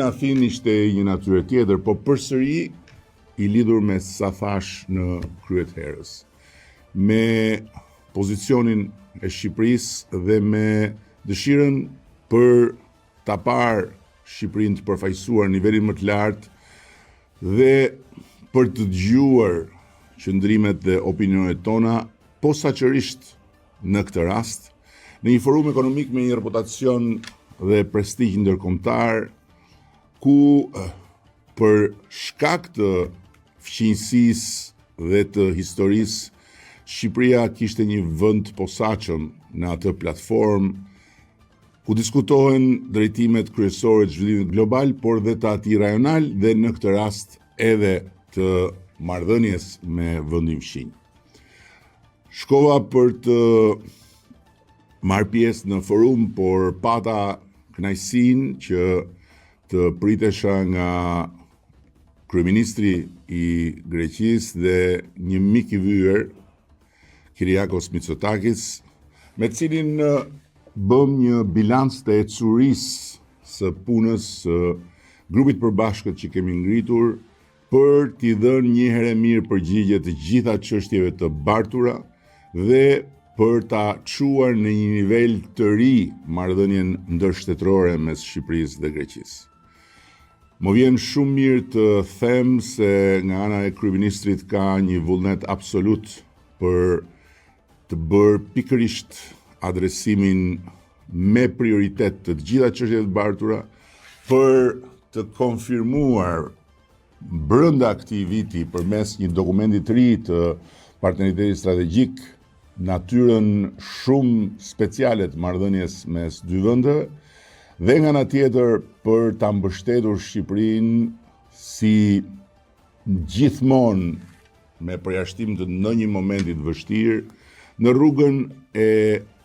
Afin ishte një natyrë tjetër, po përsëri I lidhur me sa thash në kryet herës, me pozicionin e Shqipërisë dhe me dëshirën për ta parë Shqipërinë të përfaqësuar në nivelin më të lartë dhe për të dëgjuar qëndrimet dhe opinionet tona, posaçërisht në këtë rast, në një forum ekonomik me një reputacion dhe prestigj ndërkombëtar, ku për shkak të fqinjësisë dhe të historisë, Shqipëria kishte një vend posaçëm në atë platformë ku diskutohen drejtimet kryesore të zhvillimit global, por dhe të atij rajonal dhe në këtë rast edhe të marrëdhënies me vendin fqinj. Shkova për të marrë pjesë në forum, por pata kënaqësinë që të pritesha nga kryeministri I Greqisë dhe një mik I vyer, Kyriakos Mitsotakis, me cilin bëm një bilanc të ecurisë së punës së grupit përbashkët që kemi ngritur për t'i dhënë një herë mirë përgjigje të gjitha çështjeve të bartura dhe për ta çuar në një nivel të ri marrëdhënien ndërshtetërore mes Shqipërisë dhe Greqisë. Më vjen shumë mirë të them se nga ana e kryeministrit ka një vullnet absolut për të bërë pikërisht adresimin me prioritet të gjitha çështjet e bartura, për të konfirmuar brenda këtij viti përmes një dokumenti të ri të partneritetit strategjik natyrën shumë speciale të marrëdhënies mes dy vendeve, dhe nga ana tjetër për ta mbështetur Shqipërinë si gjithmonë me përjashtim të ndonjë momenti të vështirë në rrugën e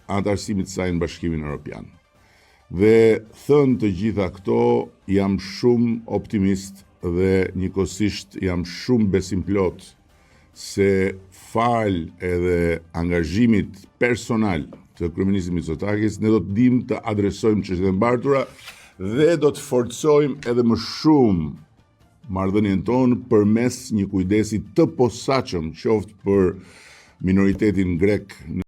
anëtarësimit të saj në Bashkimin Evropian. Dhe thënë të gjitha këto, jam shumë optimist dhe njëkohësisht jam shumë besimplot se fal edhe angazhimit personal të kryeministit Mitsotakis, ne do të dimë të adresojmë çështjet e mbartura dhe do të forcojmë edhe më shumë marrëdhënien tonë përmes një kujdesi të posaçëm qoftë për minoritetin grek